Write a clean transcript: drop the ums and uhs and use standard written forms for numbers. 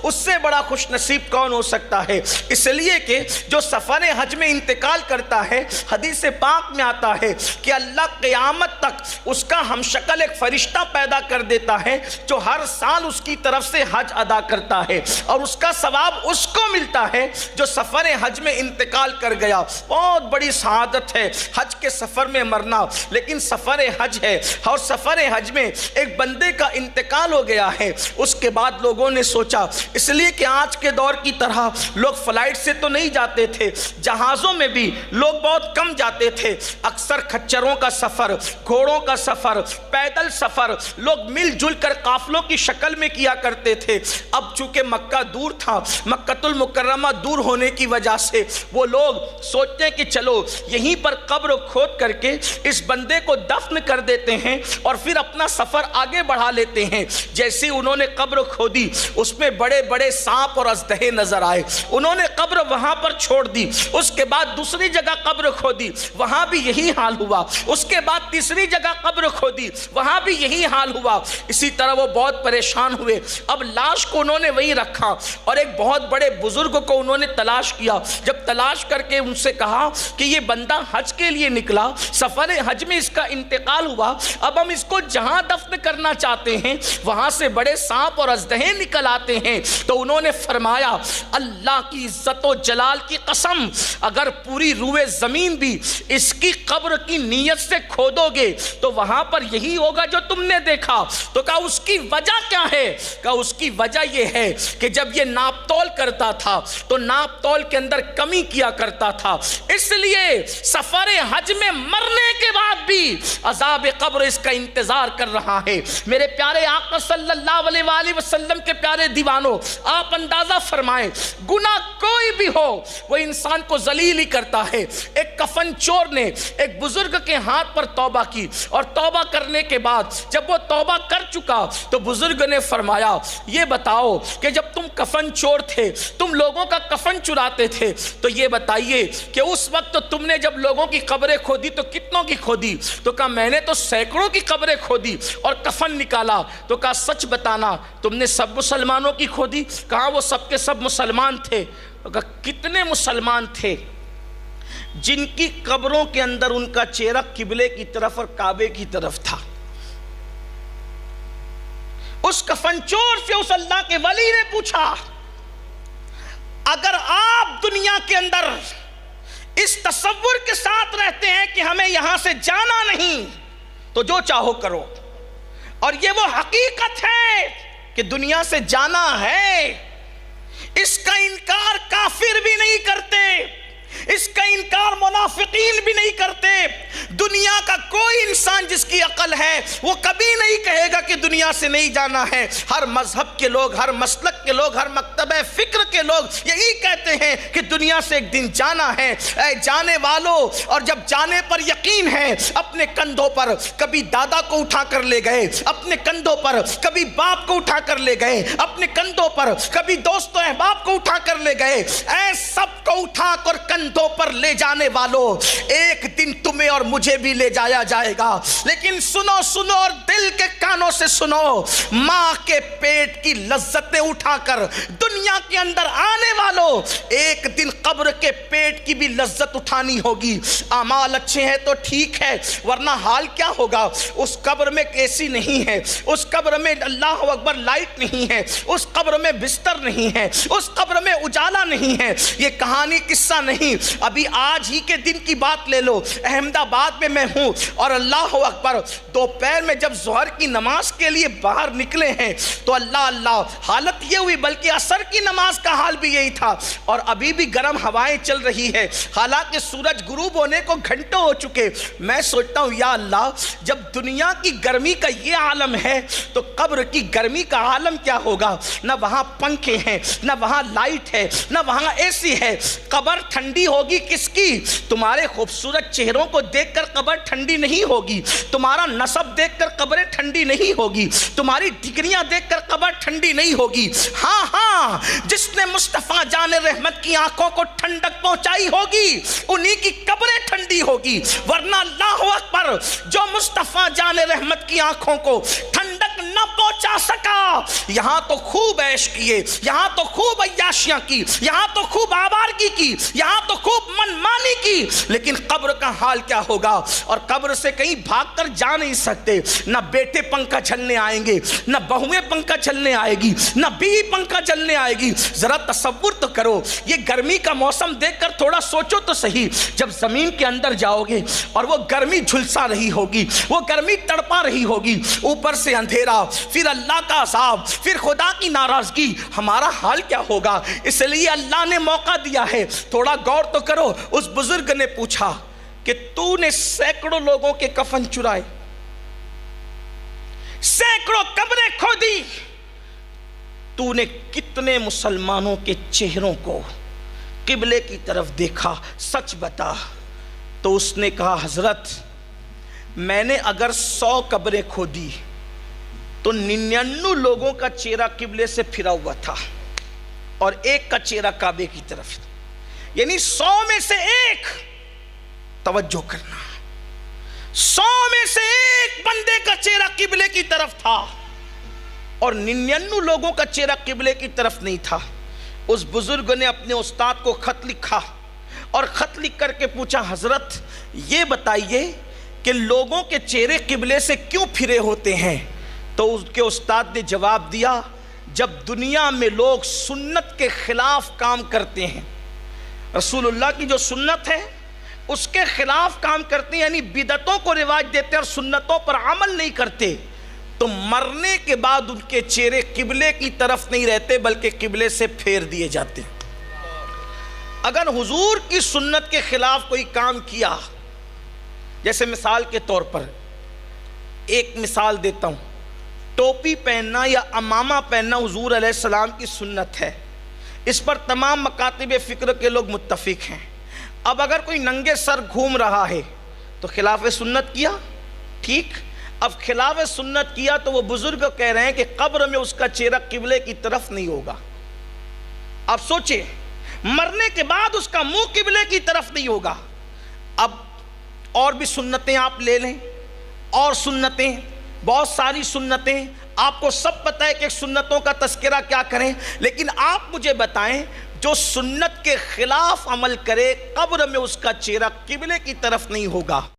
اس سے بڑا خوش نصیب کون ہو سکتا ہے؟ اس لیے کہ جو سفر حج میں انتقال کرتا ہے، حدیث پاک میں آتا ہے کہ اللہ قیامت تک اس کا ہم شکل ایک فرشتہ پیدا کر دیتا ہے جو ہر سال اس کی طرف سے حج ادا کرتا ہے، اور اس کا ثواب اس کو ملتا ہے جو سفر حج میں انتقال کر گیا۔ بہت بڑی سعادت ہے حج کے سفر میں مرنا، لیکن سفر حج ہے اور سفر حج میں ایک بندے کا انتقال ہو گیا ہے۔ اس کے بعد لوگوں نے سوچا، اس لیے کہ آج کے دور کی طرح لوگ فلائٹ سے تو نہیں جاتے تھے، جہازوں میں بھی لوگ بہت کم جاتے تھے، اکثر کھچروں کا سفر، گھوڑوں کا سفر، پیدل سفر لوگ مل جل کر قافلوں کی شکل میں کیا کرتے تھے۔ اب چونکہ مکہ دور تھا، مکہ المکرمہ دور ہونے کی وجہ سے وہ لوگ سوچتے ہیں کہ چلو یہیں پر قبر کھود کر کے اس بندے کو دفن کر دیتے ہیں اور پھر اپنا سفر آگے بڑھا لیتے ہیں۔ جیسے انہوں نے قبر کھودی، اس میں بڑے بڑے سانپ اور اژدہے نظر آئے، انہوں نے قبر وہاں پر چھوڑ دی۔ اس کے بعد دوسری جگہ قبر کھودی، وہاں بھی یہی حال ہوا۔ اس کے بعد تیسری جگہ قبر کھودی، وہاں بھی یہی حال ہوا۔ اسی طرح وہ بہت پریشان ہوئے۔ اب لاش کو انہوں نے وہی رکھا اور ایک بہت بڑے بزرگ کو انہوں نے تلاش کیا۔ جب تلاش کر کے ان سے کہا کہ یہ بندہ حج کے لیے نکلا، سفر حج میں اس کا انتقال ہوا، اب ہم اس کو جہاں دفن کرنا چاہتے ہیں وہاں سے بڑے سانپ اور اژدہے نکل آتے ہیں، تو انہوں نے فرمایا اللہ کی عزت و جلال کی قسم، اگر پوری روئے زمین بھی اس کی قبر کی نیت سے کھودو گے تو وہاں پر یہی ہوگا جو تم نے دیکھا۔ تو کہا اس کی وجہ کیا ہے؟ کہا اس کی وجہ یہ ہے کہ جب یہ ناپ تول کرتا تھا تو ناپ تول کے اندر کمی کیا کرتا تھا، اس لیے سفر حج میں مرنے کے بعد بھی عذاب قبر اس کا انتظار کر رہا ہے۔ میرے پیارے آقا صلی اللہ علیہ وآلہ وسلم کے پیارے دیوانوں، آپ اندازہ فرمائیں، گناہ کوئی بھی ہو وہ انسان کو ذلیل ہی کرتا ہے۔ ایک کفن چور نے ایک بزرگ کے ہاتھ پر توبہ کی، اور توبہ کرنے کے بعد جب وہ توبہ کر چکا تو بزرگ نے فرمایا یہ بتاؤ کہ جب تم کفن چور تھے، تم لوگوں کا کفن چراتے تھے، تو یہ بتائیے کہ اس وقت تم نے جب لوگوں کی قبریں کھودی تو کتنوں کی کھودی؟ تو کہا میں نے تو سینکڑوں کی قبریں کھودی اور کفن نکالا۔ تو کہا سچ بتانا تم نے سب مسلمانوں کی کھودی؟ کہا وہ سب کے سب مسلمان تھے۔ تو کہا کتنے مسلمان تھے جن کی قبروں کے اندر ان کا چہرہ قبلے کی طرف اور کعبے کی طرف تھا؟ اس کفن چور سے اس اللہ کے ولی نے پوچھا اگر آپ دنیا کے اندر اس تصور کے ساتھ رہتے ہیں کہ ہمیں یہاں سے جانا نہیں تو جو چاہو کرو، اور یہ وہ حقیقت ہے کہ دنیا سے جانا ہے، اس کا انکار کافر بھی نہیں کرتے، اس کا انکار منافقین بھی نہیں کرتے۔ دنیا کا کوئی انسان جس کی عقل ہے وہ کبھی نہیں کہے گا کہ دنیا سے نہیں جانا ہے۔ ہر مذہب کے لوگ، ہر مسلک کے لوگ، ہر مکتبہ فکر کے لوگ یہی کہتے ہیں کہ دنیا سے ایک دن جانا ہے۔ اے جانے والوں، اور جب جانے پر یقین ہے، اپنے کندھوں پر کبھی دادا کو اٹھا کر لے گئے، اپنے کندھوں پر کبھی باپ کو اٹھا کر لے گئے، اپنے کندھوں پر کبھی دوست و احباب کو اٹھا کر لے گئے۔ اے سب کو اٹھا کر کندھوں پر لے جانے والوں، ایک دن تمہیں اور مجھے بھی لے جایا جائے گا۔ لیکن سنو سنو اور دل کے کانوں سے سنو، ماں کے پیٹ کی لذتیں اٹھا کر دنیا کے اندر آنے والوں، ایک دن قبر کے پیٹ کی بھی لذت اٹھانی ہوگی۔ اعمال اچھے ہیں تو ٹھیک ہے، ورنہ حال کیا ہوگا؟ اس قبر میں اے سی نہیں ہے، اس قبر میں اللہ اکبر لائٹ نہیں ہے، اس قبر میں بستر نہیں ہے، اس قبر میں اجالا نہیں ہے۔ یہ کہانی قصہ نہیں، ابھی آج ہی کے دن کی بات لے لو۔ احمد آباد میں ہوں اور اللہ اکبر دوپہر میں جب ظہر کی نماز کے لیے باہر نکلے ہیں تو اللہ اللہ حالت یہ ہوئی، بلکہ عصر کی نماز کا حال بھی یہی تھا، اور ابھی بھی گرم ہوائیں چل رہی ہے، حالانکہ سورج غروب ہونے کو گھنٹوں ہو چکے۔ میں سوچتا ہوں یا اللہ، جب دنیا کی گرمی کا یہ عالم ہے تو قبر کی گرمی کا عالم کیا ہوگا؟ نہ وہاں پنکھے ہیں، نہ وہاں لائٹ ہے، نہ وہاں اے سی ہے۔ قبر ٹھنڈی ہوگی کس کی؟ تمہارے خوبصورت چہروں کو دیکھ کر قبر ٹھنڈی نہیں ہوگی، تمہارا نسب دیکھ کر قبر ٹھنڈی نہیں ہوگی، تمہاری ڈگریاں دیکھ کر قبر ٹھنڈی نہیں ہوگی۔ ہاں ہاں، جس نے مصطفیٰ جان رحمت کی آنکھوں کو ٹھنڈک پہنچائی ہوگی انہی کی قبریں ٹھنڈی ہوگی، ورنہ اللہ اکبر جو مصطفیٰ جان رحمت کی آنکھوں کو ٹھنڈک نہ پہنچا جا سکا، یہاں تو خوب عیش کیے، یہاں تو خوب عیاشیاں کی، یہاں تو خوب آوارگی کی، یہاں تو خوب منمانی کی، لیکن قبر کا حال کیا ہوگا؟ اور قبر سے کہیں بھاگ کر جا نہیں سکتے، نہ بیٹے پنکھا جھلنے آئیں گے، نہ بہویں پنکھا جھلنے آئے گی، نہ بیوی پنکھا جھلنے آئے گی۔ ذرا تصور تو کرو، یہ گرمی کا موسم دیکھ کر تھوڑا سوچو تو صحیح، جب زمین کے اندر جاؤ گے اور وہ گرمی جھلسا رہی ہوگی، وہ گرمی تڑپا رہی ہوگی، اوپر سے اندھیرا، پھر اللہ کا عذاب، پھر خدا کی ناراضگی، ہمارا حال کیا ہوگا؟ اس لیے اللہ نے موقع دیا ہے، تھوڑا غور تو کرو۔ اس بزرگ نے پوچھا کہ تو نے سینکڑوں لوگوں کے کفن چرائے، سینکڑوں قبریں کھودی، تو نے کتنے مسلمانوں کے چہروں کو قبلے کی طرف دیکھا؟ سچ بتا۔ تو اس نے کہا حضرت میں نے اگر 100 قبریں کھودی تو 99 لوگوں کا چہرہ قبلے سے پھرا ہوا تھا اور ایک کا چہرہ کعبے کی طرف، یعنی 100 میں سے ایک، توجہ کرنا، 100 میں سے ایک بندے کا چہرہ قبلے کی طرف تھا اور 99 لوگوں کا چہرہ قبلے کی طرف نہیں تھا۔ اس بزرگ نے اپنے استاد کو خط لکھا اور خط لکھ کر کے پوچھا حضرت یہ بتائیے کہ لوگوں کے چہرے قبلے سے کیوں پھرے ہوتے ہیں؟ تو اس کے استاد نے جواب دیا جب دنیا میں لوگ سنت کے خلاف کام کرتے ہیں، رسول اللہ کی جو سنت ہے اس کے خلاف کام کرتے ہیں، یعنی بدعتوں کو رواج دیتے اور سنتوں پر عمل نہیں کرتے، تو مرنے کے بعد ان کے چہرے قبلے کی طرف نہیں رہتے بلکہ قبلے سے پھیر دیے جاتے ہیں۔ اگر حضور کی سنت کے خلاف کوئی کام کیا، جیسے مثال کے طور پر ایک مثال دیتا ہوں، ٹوپی پہننا یا عمامہ پہننا حضور علیہ السلام کی سنت ہے، اس پر تمام مکاتب فکر کے لوگ متفق ہیں۔ اب اگر کوئی ننگے سر گھوم رہا ہے تو خلاف سنت کیا، ٹھیک، اب خلاف سنت کیا تو وہ بزرگ کہہ رہے ہیں کہ قبر میں اس کا چہرہ قبلے کی طرف نہیں ہوگا۔ اب سوچیں، مرنے کے بعد اس کا منہ قبلے کی طرف نہیں ہوگا۔ اب اور بھی سنتیں آپ لے لیں، اور سنتیں، بہت ساری سنتیں، آپ کو سب پتہ ہے کہ سنتوں کا تذکرہ کیا کریں، لیکن آپ مجھے بتائیں جو سنت کے خلاف عمل کرے قبر میں اس کا چہرہ قبلے کی طرف نہیں ہوگا۔